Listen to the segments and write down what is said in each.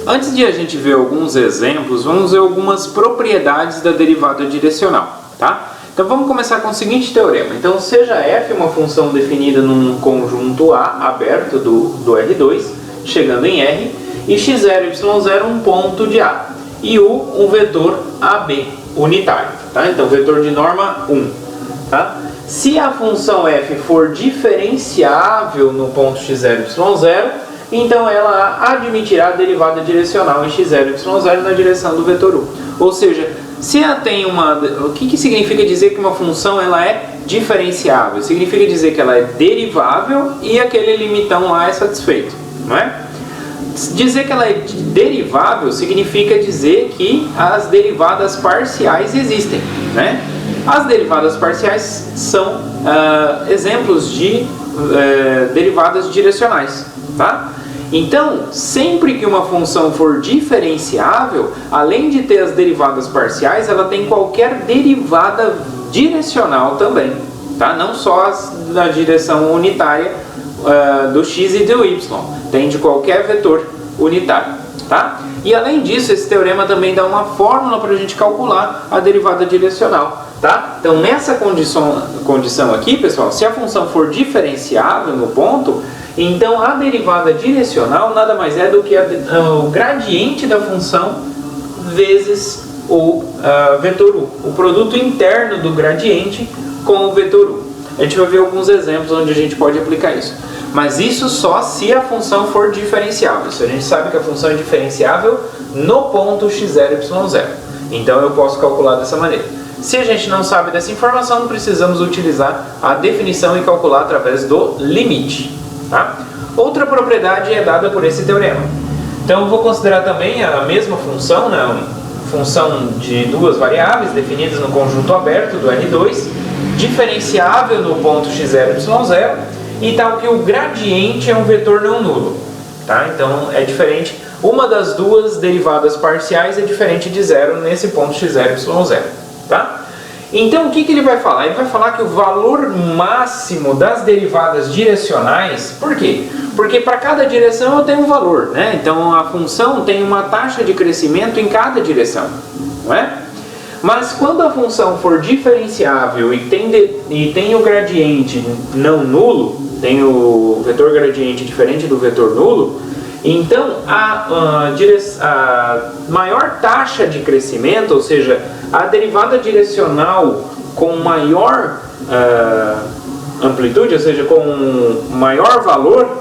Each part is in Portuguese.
Antes de a gente ver alguns exemplos, vamos ver algumas propriedades da derivada direcional, tá? Então vamos começar com o seguinte teorema. Então seja f uma função definida num conjunto A aberto do R2, chegando em R, e x0, y0 um ponto de A, e U um vetor AB unitário, tá? Então vetor de norma 1, tá? Se a função f for diferenciável no ponto x0, y0, então ela admitirá a derivada direcional em x0, y0 na direção do vetor U. Ou seja, se ela tem uma... O que significa dizer que uma função ela é diferenciável? Significa dizer que ela é derivável e aquele limitão lá é satisfeito, não é? Dizer que ela é derivável significa dizer que as derivadas parciais existem, né? As derivadas parciais são exemplos de derivadas direcionais, tá? Então, sempre que uma função for diferenciável, além de ter as derivadas parciais, ela tem qualquer derivada direcional também, tá? Não só as da direção unitária do x e do y, tem de qualquer vetor unitário, tá? E além disso, esse teorema também dá uma fórmula para a gente calcular a derivada direcional, tá? Então nessa condição aqui, pessoal, se a função for diferenciável no ponto, então a derivada direcional nada mais é do que o gradiente da função vezes o vetor U, o produto interno do gradiente com o vetor U. A gente vai ver alguns exemplos onde a gente pode aplicar isso. Mas isso só se a função for diferenciável. Isso a gente sabe que a função é diferenciável no ponto x0, y0. Então eu posso calcular dessa maneira. Se a gente não sabe dessa informação, precisamos utilizar a definição e calcular através do limite, tá? Outra propriedade é dada por esse teorema. Então eu vou considerar também a mesma função, né? Uma função de duas variáveis definidas no conjunto aberto do R2, diferenciável no ponto x0, y0, e tal que o gradiente é um vetor não nulo, tá? Então é diferente, uma das duas derivadas parciais é diferente de zero nesse ponto x0, y0, tá? Então o que ele vai falar? Ele vai falar que o valor máximo das derivadas direcionais, por quê? Porque para cada direção eu tenho um valor, né? Então a função tem uma taxa de crescimento em cada direção, não é? Mas quando a função for diferenciável e tem o gradiente não nulo, tem o vetor gradiente diferente do vetor nulo, então a maior taxa de crescimento, ou seja, a derivada direcional com maior amplitude, ou seja, com maior valor,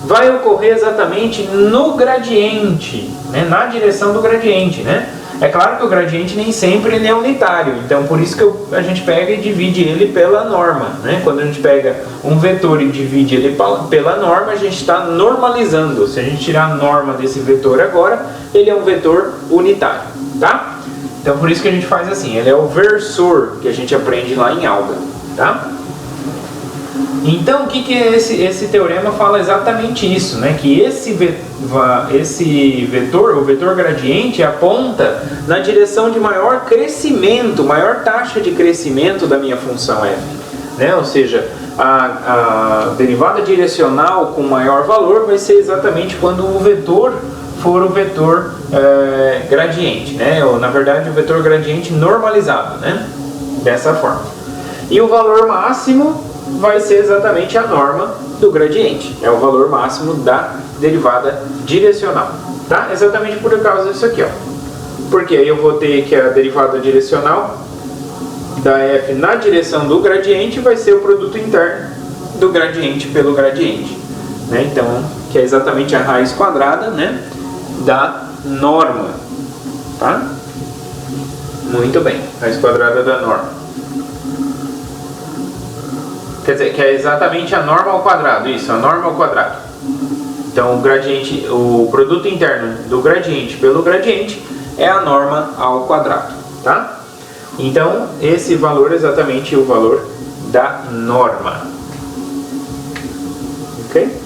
vai ocorrer exatamente no gradiente, né? Na direção do gradiente, né? É claro que o gradiente nem sempre ele é unitário, então por isso que a gente pega e divide ele pela norma, né? Quando a gente pega um vetor e divide ele pela norma, a gente está normalizando. Se a gente tirar a norma desse vetor agora, ele é um vetor unitário, tá? Então por isso que a gente faz assim, ele é o versor que a gente aprende lá em alga, tá? Então o que esse teorema fala exatamente isso, né? Que esse vetor, o vetor gradiente, aponta na direção de maior crescimento, maior taxa de crescimento da minha função f, né? Ou seja, a derivada direcional com maior valor vai ser exatamente quando o vetor for o vetor gradiente, né? Ou, na verdade, o vetor gradiente normalizado, né? Dessa forma. E o valor máximo vai ser exatamente a norma do gradiente, é o valor máximo da derivada direcional, tá? Exatamente por causa disso aqui, ó. Porque aí eu vou ter que a derivada direcional da f na direção do gradiente vai ser o produto interno do gradiente pelo gradiente, né? Então, que é exatamente a raiz quadrada, né, da norma, tá? Muito bem, raiz quadrada da norma. Quer dizer, que é exatamente a norma ao quadrado, isso, a norma ao quadrado. Então o gradiente, o produto interno do gradiente pelo gradiente é a norma ao quadrado, tá? Então esse valor é exatamente o valor da norma. Ok?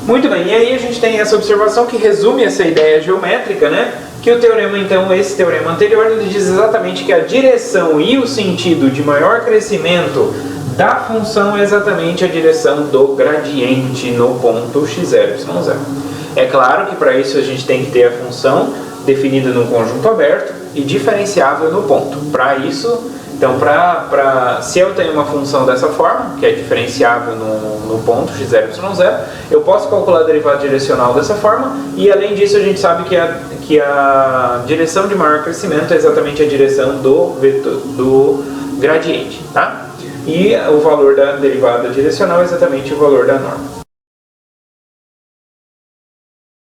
Muito bem, e aí a gente tem essa observação que resume essa ideia geométrica, né? Que o teorema, então, esse teorema anterior, ele diz exatamente que a direção e o sentido de maior crescimento da função é exatamente a direção do gradiente no ponto x0, y0. É claro que para isso a gente tem que ter a função definida num conjunto aberto e diferenciável no ponto. Para isso, então, se eu tenho uma função dessa forma, que é diferenciável no ponto x0, y0, eu posso calcular a derivada direcional dessa forma, e além disso a gente sabe que a direção de maior crescimento é exatamente a direção do gradiente, tá? E o valor da derivada direcional é exatamente o valor da norma.